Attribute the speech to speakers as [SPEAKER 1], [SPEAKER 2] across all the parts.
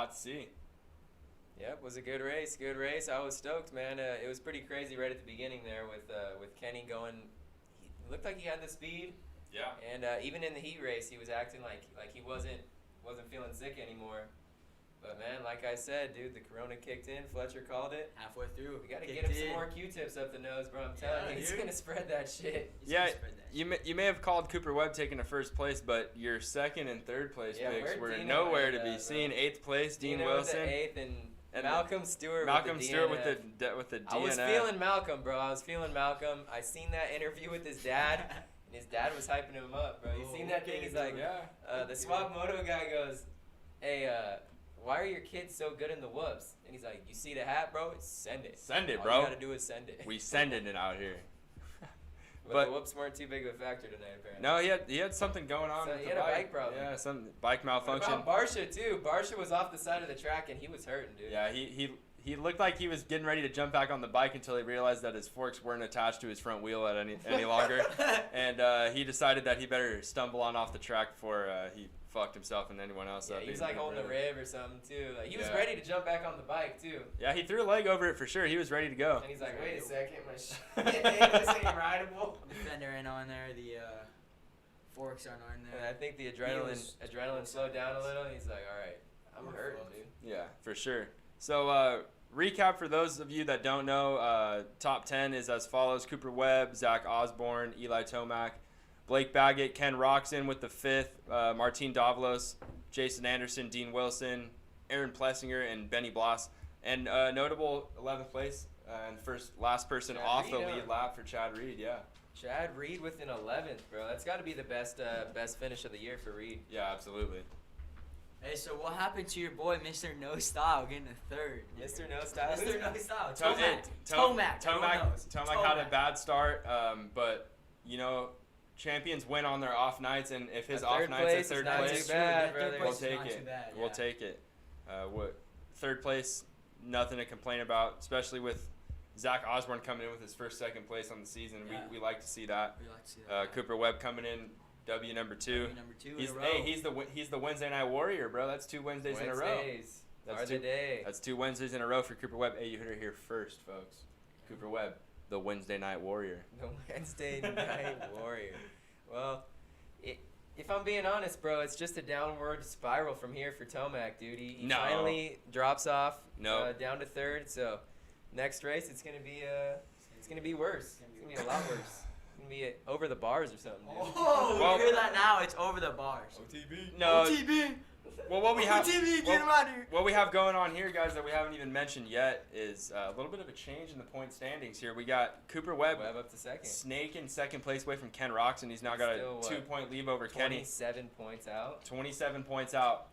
[SPEAKER 1] lot to see.
[SPEAKER 2] Yep, was a good race. Good race. I was stoked, man. It was pretty crazy right at the beginning there with Kenny going. He looked like he had the speed.
[SPEAKER 1] Yeah.
[SPEAKER 2] And even in the heat race, he was acting like he wasn't feeling sick anymore. But man, like I said, dude, the corona kicked in. Fletcher called it.
[SPEAKER 3] Halfway through.
[SPEAKER 2] We gotta get him some more Q-tips up the nose, bro. I'm telling you, he's gonna spread that shit.
[SPEAKER 1] You may have called Cooper Webb taking a first place, but your second and third place picks were nowhere to be seen. 8th place, Dean Wilson.
[SPEAKER 2] With the 8th and Malcolm Stewart.
[SPEAKER 1] with the DNF.
[SPEAKER 2] I was feeling Malcolm, bro. I seen that interview with his dad. And his dad was hyping him up, bro. You seen that thing? He's like, the Swap Moto guy goes, hey, why are your kids so good in the whoops? And he's like, you see the hat, bro? Send it.
[SPEAKER 1] Send it,
[SPEAKER 2] All
[SPEAKER 1] bro.
[SPEAKER 2] you gotta do is send it.
[SPEAKER 1] We sending it out here.
[SPEAKER 2] But the whoops weren't too big of a factor tonight, apparently.
[SPEAKER 1] No, he had something going on with
[SPEAKER 2] he
[SPEAKER 1] the
[SPEAKER 2] had
[SPEAKER 1] bike.
[SPEAKER 2] A bike problem.
[SPEAKER 1] Yeah, some bike malfunction.
[SPEAKER 2] What about Barsha, too? Barsha was off the side of the track, and he was hurting, dude.
[SPEAKER 1] Yeah, he looked like he was getting ready to jump back on the bike until he realized that his forks weren't attached to his front wheel at any longer. And he decided that he better stumble on off the track before he fucked himself and anyone else up.
[SPEAKER 2] He was like holding a rib or something, too. Like, he was ready to jump back on the bike, too.
[SPEAKER 1] Yeah, he threw a leg over it for sure. He was ready to go.
[SPEAKER 2] And he's like, wait a second, my shit, this ain't rideable.
[SPEAKER 3] The fender ain't on there, the forks aren't on there.
[SPEAKER 2] And I think the adrenaline slowed down a little. He's like, all right, I'm hurting, dude.
[SPEAKER 1] Yeah, for sure. So, recap for those of you that don't know, top 10 is as follows: Cooper Webb, Zach Osborne, Eli Tomac, Blake Baggett, Ken Roxon with the 5th, Martin Davalos, Jason Anderson, Dean Wilson, Aaron Plessinger, and Benny Bloss. And notable 11th place and last person
[SPEAKER 2] Chad
[SPEAKER 1] off
[SPEAKER 2] Reed,
[SPEAKER 1] the lead lap for Chad Reed, yeah.
[SPEAKER 2] Chad Reed with an 11th, bro. That's got to be the best finish of the year for Reed.
[SPEAKER 1] Yeah, absolutely.
[SPEAKER 3] Hey, so what happened to your boy, Mr. No Style, getting a 3rd?
[SPEAKER 2] Mr. No Style?
[SPEAKER 3] Mr. No Style.
[SPEAKER 1] Tomac had a bad start, but, you know, champions win on their off nights, and if his off night's a 3rd place, we'll take it. We'll take it. 3rd place, nothing to complain about, especially with Zach Osborne coming in with his first, 2nd place on the season. Yeah. We like to see that. Cooper Webb coming in, W number 2. He's the Wednesday Night Warrior, bro. That's 2 Wednesdays in a row. That's 2 Wednesdays in a row for Cooper Webb. Hey, you heard it here first, folks. Cooper Webb, the Wednesday Night Warrior.
[SPEAKER 2] The Wednesday Night Warrior. Well, if I'm being honest, bro, it's just a downward spiral from here for Tomac, dude. He finally drops off down to 3rd. So next race, it's gonna be worse. It's gonna be a lot worse. It's gonna be over the bars or something, dude.
[SPEAKER 3] Oh, well, you hear that now? It's over the bars.
[SPEAKER 1] OTB. No.
[SPEAKER 3] OTB.
[SPEAKER 1] Well, what we have going on here, guys, that we haven't even mentioned yet is a little bit of a change in the point standings here. We got Cooper Webb
[SPEAKER 2] up to 2nd.
[SPEAKER 1] Snake in 2nd place away from Ken Roxon. He's now got a 2-point lead over Kenny.
[SPEAKER 2] 27 points out.
[SPEAKER 1] 27 points out.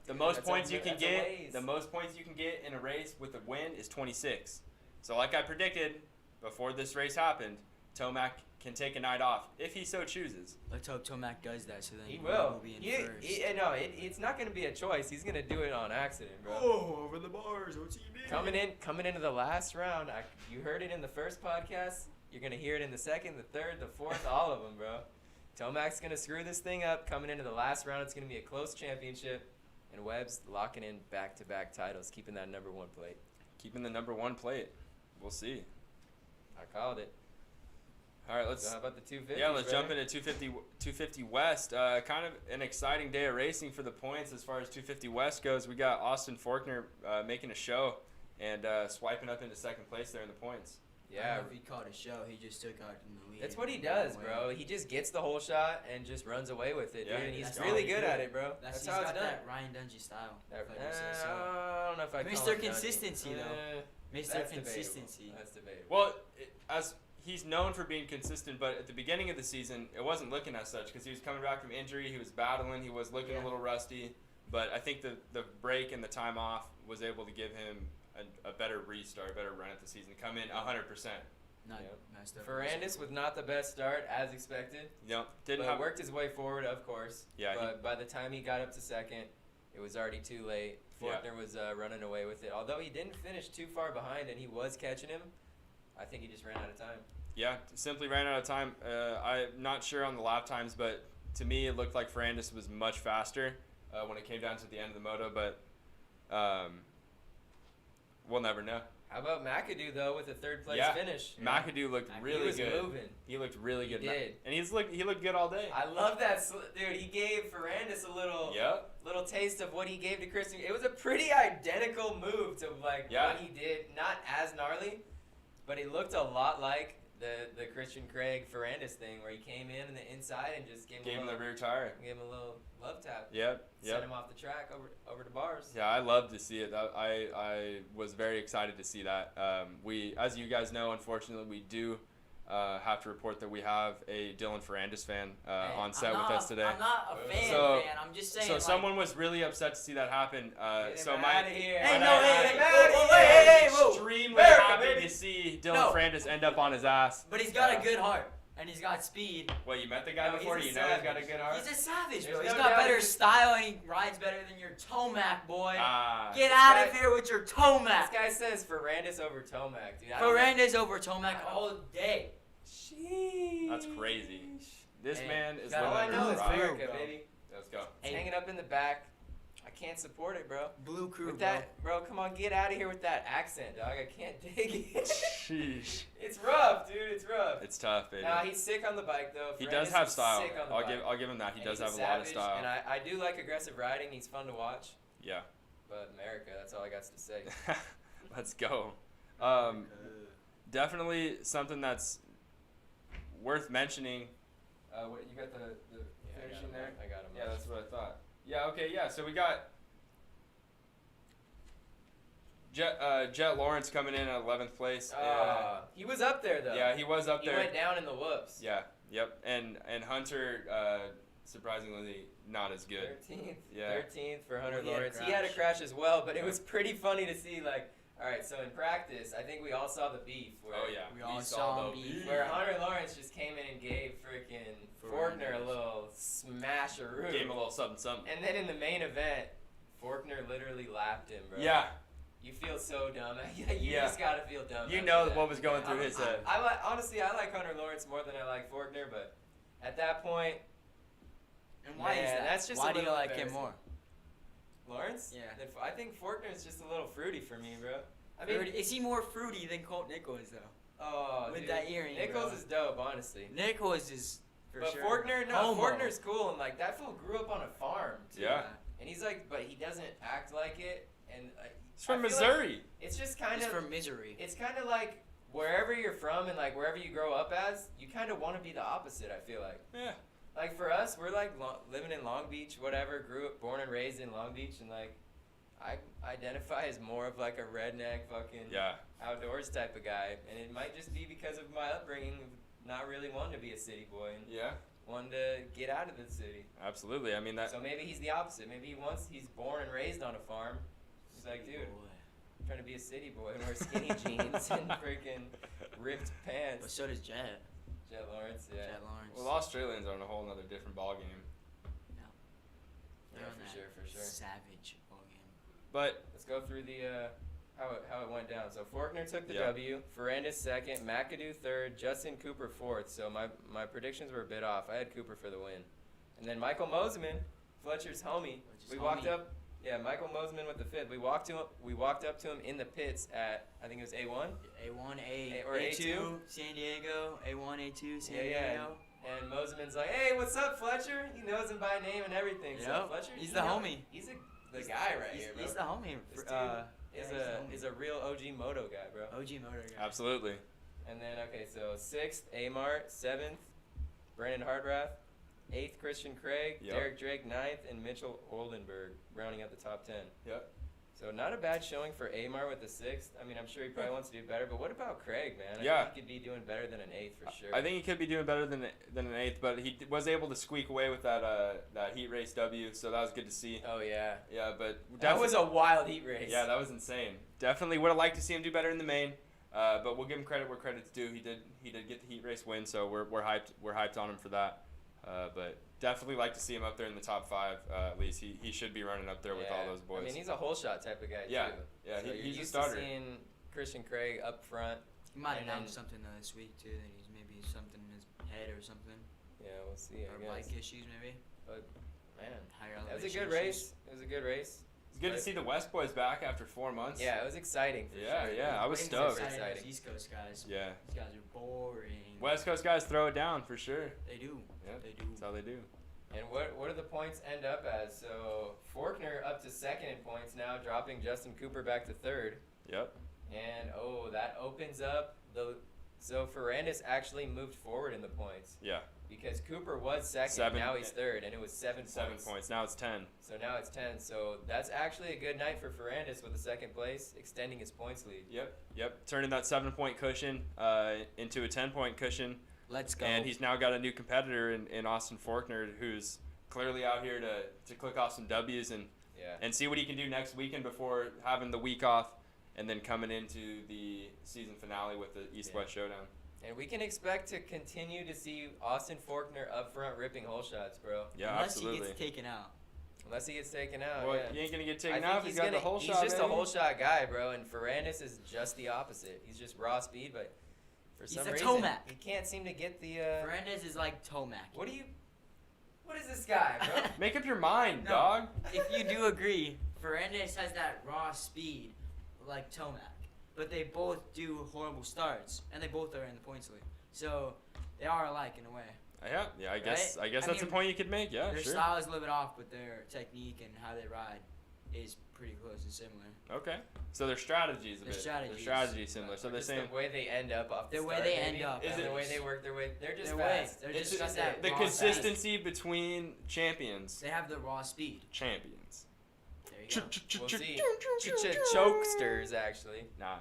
[SPEAKER 1] The most points you can get in a race with a win is 26. So like I predicted before this race happened, Tomac can take a night off if he so chooses.
[SPEAKER 3] Let's hope Tomac does that, so then
[SPEAKER 2] he will
[SPEAKER 3] be in first.
[SPEAKER 2] It's not going to be a choice. He's going to do it on accident, bro.
[SPEAKER 3] Oh, over the bars, OTB.
[SPEAKER 2] Coming into the last round, you heard it in the first podcast. You're going to hear it in the 2nd, the 3rd, the 4th, all of them, bro. Tomac's going to screw this thing up. Coming into the last round, it's going to be a close championship. And Webb's locking in back-to-back titles, keeping that number 1 plate.
[SPEAKER 1] Keeping the number 1 plate. We'll see.
[SPEAKER 2] I called it.
[SPEAKER 1] All right,
[SPEAKER 2] so how about the 250?
[SPEAKER 1] Yeah, let's jump into 250 West. Kind of an exciting day of racing for the points as far as 250 West goes. We got Austin Faulkner making a show and swiping up into 2nd place there in the points.
[SPEAKER 3] Yeah, I don't know if he caught a show. He just took out in the lead.
[SPEAKER 2] That's what he does, bro. He just gets the whole shot and just runs away with it, dude. And he's really good at it, bro.
[SPEAKER 3] That's how it's done. That Ryan Dungey style.
[SPEAKER 2] I don't know if I call
[SPEAKER 3] Mr. Consistency, though. Mr. Consistency.
[SPEAKER 2] That's debatable.
[SPEAKER 1] Well, as he's known for being consistent, but at the beginning of the season, it wasn't looking as such because he was coming back from injury. He was battling. He was looking a little rusty. But I think the break and the time off was able to give him a better restart, a better run at the season. Come in 100%.
[SPEAKER 2] Ferrandis with not the best start, as expected. Worked his way forward, of course.
[SPEAKER 1] Yeah.
[SPEAKER 2] But by the time he got up to 2nd, it was already too late. Faulkner was running away with it. Although he didn't finish too far behind and he was catching him, I think he just ran out of time.
[SPEAKER 1] Yeah, simply ran out of time. I'm not sure on the lap times, but to me it looked like Ferrandis was much faster when it came down to the end of the moto. But We'll never know.
[SPEAKER 2] How about McAdoo though with a third place finish?
[SPEAKER 1] McAdoo looked really good.
[SPEAKER 2] He was moving.
[SPEAKER 1] He looked really good.
[SPEAKER 2] He did.
[SPEAKER 1] And he looked good all day.
[SPEAKER 2] I love that, dude. He gave Ferrandis a little taste of what he gave to Christian. It was a pretty identical move to what he did. Not as gnarly, but it looked a lot like the Christian Craig Ferrandis thing where he came in the inside and just gave him
[SPEAKER 1] the rear tire.
[SPEAKER 2] Gave him a little love tap.
[SPEAKER 1] Yep.
[SPEAKER 2] Sent him off the track over to bars.
[SPEAKER 1] Yeah, I love to see it. I was very excited to see that. We, as you guys know, unfortunately, we do have to report that we have a Dylan Ferrandis fan on set with us today.
[SPEAKER 3] I'm not a fan. I'm just saying.
[SPEAKER 1] So someone was really upset to see that happen. So
[SPEAKER 2] out of here.
[SPEAKER 1] Extremely happy to see Dylan Ferrandis end up on his ass.
[SPEAKER 3] But he's got a good heart. And he's got speed.
[SPEAKER 1] Well, you met the guy before? You know he's got a good heart?
[SPEAKER 3] He's a savage, bro. He's got better style and he rides better than your Tomac, boy. Get out of here with your Tomac.
[SPEAKER 2] This guy says Ferrandis over Tomac, dude.
[SPEAKER 3] Ferrandis over Tomac all day.
[SPEAKER 2] Sheesh.
[SPEAKER 1] That's crazy. This man is
[SPEAKER 2] all I know is America, baby.
[SPEAKER 1] Let's go.
[SPEAKER 2] It's hanging up in the back. I can't support it, bro.
[SPEAKER 3] Blue crew,
[SPEAKER 2] with that, bro. Come on, get out of here with that accent, dog. I can't dig it.
[SPEAKER 1] Sheesh.
[SPEAKER 2] It's rough, dude. It's rough.
[SPEAKER 1] It's tough, baby.
[SPEAKER 2] Nah, he's sick on the bike though.
[SPEAKER 1] He does have style. I'll give him that. He does have a lot of style.
[SPEAKER 2] And I do like aggressive riding. He's fun to watch.
[SPEAKER 1] Yeah.
[SPEAKER 2] But America, that's all I got to say.
[SPEAKER 1] Let's go. Definitely something that's worth mentioning. What you got the finishing there?
[SPEAKER 2] I got him.
[SPEAKER 1] Yeah, that's what I thought. Yeah, okay, yeah. So we got Jet Lawrence coming in at 11th place.
[SPEAKER 2] He was up there though.
[SPEAKER 1] Yeah, he was up there.
[SPEAKER 2] He went down in the whoops.
[SPEAKER 1] Yeah, yep. And Hunter, surprisingly, not as good.
[SPEAKER 2] 13th.
[SPEAKER 1] Yeah.
[SPEAKER 2] 13th for Hunter Lawrence. He had a crash as well, but it was pretty funny to see all right, so in practice, I think we all saw the beef. Where
[SPEAKER 3] we all saw the beef.
[SPEAKER 2] Where Hunter Lawrence just came in and gave freaking Faulkner a little smash-a-roo.
[SPEAKER 1] Gave him a little something.
[SPEAKER 2] And then in the main event, Faulkner literally lapped him, bro.
[SPEAKER 1] Yeah.
[SPEAKER 2] You feel so dumb. You just gotta feel dumb.
[SPEAKER 1] You know what was going through his head.
[SPEAKER 2] Honestly, I like Hunter Lawrence more than I like Faulkner, but at that point,
[SPEAKER 3] and why is that?
[SPEAKER 2] That's just
[SPEAKER 3] why do you like him more?
[SPEAKER 2] Lawrence?
[SPEAKER 3] Yeah.
[SPEAKER 2] I think Faulkner is just a little fruity for me, bro. I
[SPEAKER 3] mean, is he more fruity than Colt Nichols though?
[SPEAKER 2] Oh,
[SPEAKER 3] with that earring.
[SPEAKER 2] Nichols is dope, honestly.
[SPEAKER 3] Nichols is for sure.
[SPEAKER 2] But Faulkner's cool, and that fool grew up on a farm too.
[SPEAKER 1] Yeah.
[SPEAKER 2] And he's but he doesn't act like it, and
[SPEAKER 1] he's from Missouri.
[SPEAKER 2] It's just kind of.
[SPEAKER 3] He's from Missouri.
[SPEAKER 2] It's kind of like wherever you're from and wherever you grow up as, you kind of want to be the opposite. I feel like.
[SPEAKER 1] Yeah.
[SPEAKER 2] Like for us, we're living in Long Beach, whatever. Born and raised in Long Beach, and I identify as more of a redneck fucking outdoors type of guy, and it might just be because of my upbringing, not really wanting to be a city boy and wanting to get out of the city.
[SPEAKER 1] Absolutely, I mean that.
[SPEAKER 2] So maybe he's the opposite. Maybe he's born and raised on a farm. He's like, dude, I'm trying to be a city boy and wear skinny jeans and freaking ripped pants.
[SPEAKER 3] But so does Jet
[SPEAKER 2] Lawrence, yeah.
[SPEAKER 3] Jet Lawrence.
[SPEAKER 1] Well, the Australians are on a whole other different ballgame.
[SPEAKER 2] Yeah, for sure.
[SPEAKER 3] Savage ballgame.
[SPEAKER 1] But
[SPEAKER 2] let's go through the how it went down. So Faulkner took the W, Ferrandis second, McAdoo third, Justin Cooper fourth. So my predictions were a bit off. I had Cooper for the win, and then Michael Mosiman, Fletcher's homie. Walked up. Yeah, Michael Mosiman with the fifth. We walked up to him in the pits at I think it was A1.
[SPEAKER 3] A1,
[SPEAKER 2] or
[SPEAKER 3] A2, San Diego. A1, A2, San Diego.
[SPEAKER 2] And Mosiman's like, hey, what's up, Fletcher? He knows him by name and everything.
[SPEAKER 3] Yep.
[SPEAKER 2] So Fletcher,
[SPEAKER 3] he's the homie.
[SPEAKER 2] He's the guy right here, bro.
[SPEAKER 3] He's the homie.
[SPEAKER 2] Is a real OG moto guy, bro.
[SPEAKER 3] OG moto guy.
[SPEAKER 1] Absolutely.
[SPEAKER 2] And then so 6th Amart, 7th Brandon Hardrath, 8th Christian Craig, Derek Drake 9th, and Mitchell Oldenburg rounding out the top 10.
[SPEAKER 1] Yep.
[SPEAKER 2] So not a bad showing for Amar with the 6th. I mean, I'm sure he probably wants to do better, but what about Craig, man? I think he could be doing better than an 8th for sure.
[SPEAKER 1] I think he could be doing better than an 8th, but he was able to squeak away with that heat race W, so that was good to see.
[SPEAKER 2] Oh, yeah.
[SPEAKER 1] Yeah, but
[SPEAKER 2] that was a wild heat race.
[SPEAKER 1] Yeah, that was insane. Definitely would have liked to see him do better in the main, but we'll give him credit where credit's due. He did get the heat race win, so we're hyped on him for that. But definitely like to see him up there in the top 5. At least he should be running up there with all those boys.
[SPEAKER 2] I mean, he's a whole shot type of guy too.
[SPEAKER 1] Yeah,
[SPEAKER 2] so
[SPEAKER 1] he's
[SPEAKER 2] used
[SPEAKER 1] a starter.
[SPEAKER 2] To seeing Christian Craig up front.
[SPEAKER 3] He might announce something this week too. That he's maybe something in his head or something.
[SPEAKER 2] Yeah, we'll see.
[SPEAKER 3] Or bike issues maybe.
[SPEAKER 2] But man,
[SPEAKER 3] higher
[SPEAKER 2] that was a good race. It was a good race.
[SPEAKER 1] good to see the West boys back after 4 months.
[SPEAKER 2] Yeah, it was exciting. For sure.
[SPEAKER 1] Yeah, I was stoked.
[SPEAKER 3] Exciting. East Coast guys.
[SPEAKER 1] Yeah.
[SPEAKER 3] These guys are boring.
[SPEAKER 1] West Coast guys throw it down for sure.
[SPEAKER 3] They do.
[SPEAKER 1] Yeah,
[SPEAKER 3] they do.
[SPEAKER 1] That's how they do.
[SPEAKER 2] And what do the points end up as? So Faulkner up to second in points now, dropping Justin Cooper back to third.
[SPEAKER 1] Yep.
[SPEAKER 2] And that opens up so Ferrandis actually moved forward in the points.
[SPEAKER 1] Yeah.
[SPEAKER 2] Because Cooper was second, now he's third, and it was 7 points.
[SPEAKER 1] 7 points. Now it's 10.
[SPEAKER 2] So now it's 10. So that's actually a good night for Ferrandis with the second place, extending his points lead.
[SPEAKER 1] Yep. Turning that 7-point cushion into a 10-point cushion.
[SPEAKER 3] Let's go.
[SPEAKER 1] And he's now got a new competitor in Austin Faulkner, who's clearly out here to click off some W's and see what he can do next weekend before having the week off and then coming into the season finale with the East-West Showdown.
[SPEAKER 2] And we can expect to continue to see Austin Faulkner up front ripping hole shots, bro.
[SPEAKER 1] Yeah, absolutely.
[SPEAKER 3] Unless he gets taken out.
[SPEAKER 2] Unless he gets taken out,
[SPEAKER 1] well, you ain't going to get taken out if he's got the hole shot,
[SPEAKER 2] He's just a hole shot guy, bro, and Ferrandis is just the opposite. He's just raw speed, but for some reason,
[SPEAKER 3] Tomac.
[SPEAKER 2] He can't seem to get the...
[SPEAKER 3] Ferrandis is like Tomac.
[SPEAKER 2] What is this guy, bro?
[SPEAKER 1] Make up your mind, dog.
[SPEAKER 3] If you do agree, Ferrandis has that raw speed like Tomac. But they both do horrible starts, and they both are in the points league. So they are alike in a way.
[SPEAKER 1] Yeah. I guess that's a point you could make. Yeah,
[SPEAKER 3] their
[SPEAKER 1] sure.
[SPEAKER 3] style is a little bit off, but their technique and how they ride is pretty close and similar.
[SPEAKER 1] Okay. So their strategy is
[SPEAKER 3] strategy
[SPEAKER 1] is similar. So they're
[SPEAKER 2] just
[SPEAKER 1] saying
[SPEAKER 2] the way they end up off the
[SPEAKER 3] way
[SPEAKER 2] start,
[SPEAKER 3] they
[SPEAKER 2] maybe?
[SPEAKER 3] end up.
[SPEAKER 2] Is it the way they work their way? They're just fast.
[SPEAKER 3] They're
[SPEAKER 1] it's
[SPEAKER 3] just that
[SPEAKER 1] the
[SPEAKER 3] raw
[SPEAKER 1] consistency between champions.
[SPEAKER 3] They have the raw speed.
[SPEAKER 1] Champions.
[SPEAKER 3] There you go.
[SPEAKER 2] We'll see. Chokesters, actually.
[SPEAKER 1] Nah.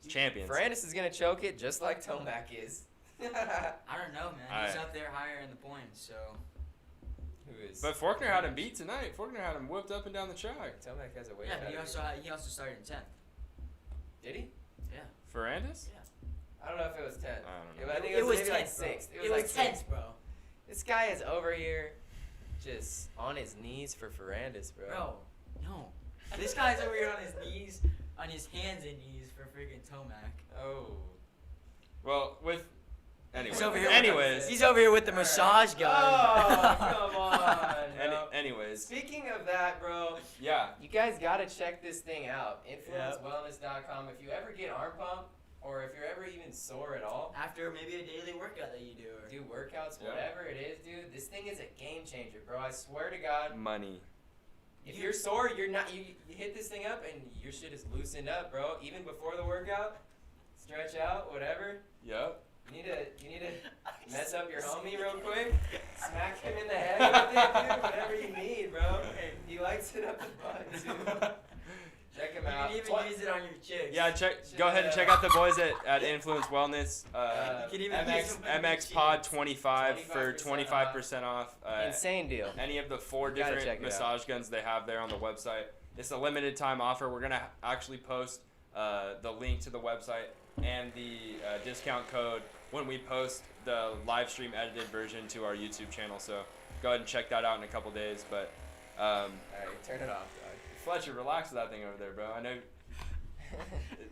[SPEAKER 1] Champions.
[SPEAKER 2] Ferrandis is going to choke it just like Tomac is.
[SPEAKER 3] I don't know, man. He's up there higher in the points, so.
[SPEAKER 2] Who is?
[SPEAKER 1] But Faulkner had him beat tonight. Faulkner had him whipped up and down the track.
[SPEAKER 2] Tomac has a way.
[SPEAKER 3] Yeah, but he also started in 10th.
[SPEAKER 2] Did he?
[SPEAKER 3] Yeah.
[SPEAKER 2] I
[SPEAKER 1] Ferrandis?
[SPEAKER 2] don't know if it was 10th.
[SPEAKER 1] I don't know.
[SPEAKER 2] I think it was maybe
[SPEAKER 3] 10th,
[SPEAKER 2] like 6th.
[SPEAKER 3] It was 10th, bro.
[SPEAKER 2] This guy is over here just on his knees for Ferrandis, bro.
[SPEAKER 3] Bro, no. This guy's over here on his knees, on his hands and knees for freaking Tomac.
[SPEAKER 2] Oh.
[SPEAKER 1] Well, anyways.
[SPEAKER 3] He's over here with the massage gun.
[SPEAKER 2] Oh, come on.
[SPEAKER 1] Anyways.
[SPEAKER 2] Speaking of that, bro.
[SPEAKER 1] Yeah.
[SPEAKER 2] You guys got to check this thing out. InfluenceWellness.com. If you ever get arm pump, or if you're ever even sore at all.
[SPEAKER 3] After maybe a daily workout that you do. Or
[SPEAKER 2] do workouts, whatever it is, dude. This thing is a game changer, bro. I swear to God.
[SPEAKER 1] Money.
[SPEAKER 2] If you're sore, you hit this thing up and your shit is loosened up, bro. Even before the workout, stretch out, whatever.
[SPEAKER 1] Yep.
[SPEAKER 2] You need to mess up your homie real quick. Smack him in the head with it, dude. Whatever you need, bro. He likes it up the butt, too. Check him out.
[SPEAKER 3] You can even use it on your chicks.
[SPEAKER 1] Yeah, go ahead and check out the boys at Influence Wellness.
[SPEAKER 3] You can even
[SPEAKER 1] MxPod25 for 25% off.
[SPEAKER 2] Insane deal.
[SPEAKER 1] Any of the 4 different massage guns they have there on the website. It's a limited time offer. We're gonna actually post the link to the website and the discount code when we post the live stream edited version to our YouTube channel. So go ahead and check that out in a couple days. But
[SPEAKER 2] all right, turn it off, dog.
[SPEAKER 1] Fletcher, relax with that thing over there, bro. I know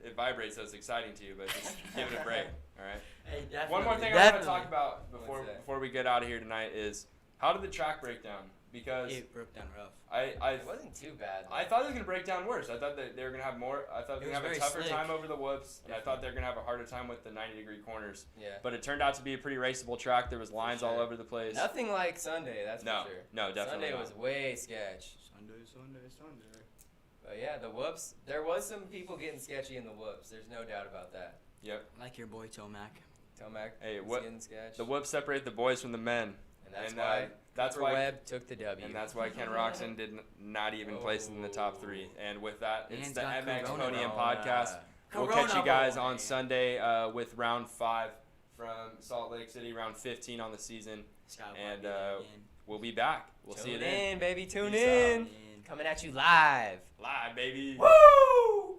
[SPEAKER 1] it vibrates, so it's exciting to you, but just give it a break, all right?
[SPEAKER 3] Hey, definitely.
[SPEAKER 1] One more thing I want to talk about before we get out of here tonight is how did the track break down? Because
[SPEAKER 3] it broke down rough.
[SPEAKER 2] It wasn't too bad.
[SPEAKER 1] I thought it was gonna break down worse. I thought that they were gonna have more. I thought they were gonna have a tougher time over the whoops, and I thought they were gonna have a harder time with the 90-degree corners.
[SPEAKER 2] Yeah.
[SPEAKER 1] But it turned out to be a pretty raceable track. There was lines all over the place.
[SPEAKER 2] Nothing like Sunday, that's for sure.
[SPEAKER 1] No, definitely
[SPEAKER 2] Sunday was way sketch.
[SPEAKER 3] Sunday.
[SPEAKER 2] But yeah, the whoops. There was some people getting sketchy in the whoops. There's no doubt about that.
[SPEAKER 1] Yep.
[SPEAKER 3] Like your boy Tomac.
[SPEAKER 1] Hey,
[SPEAKER 2] getting sketch.
[SPEAKER 1] The whoops separate the boys from the men.
[SPEAKER 2] And that's why Webb took the W.
[SPEAKER 1] And that's why Ken Roxon did not even place in the top 3. And with that, it's the MxPodiumPodcast. We'll catch you guys on Sunday with round 5 from Salt Lake City, round 15 on the season. And we'll be back. We'll see you then.
[SPEAKER 2] Tune in, baby. Tune in. Coming at you live.
[SPEAKER 1] Live, baby.
[SPEAKER 2] Woo!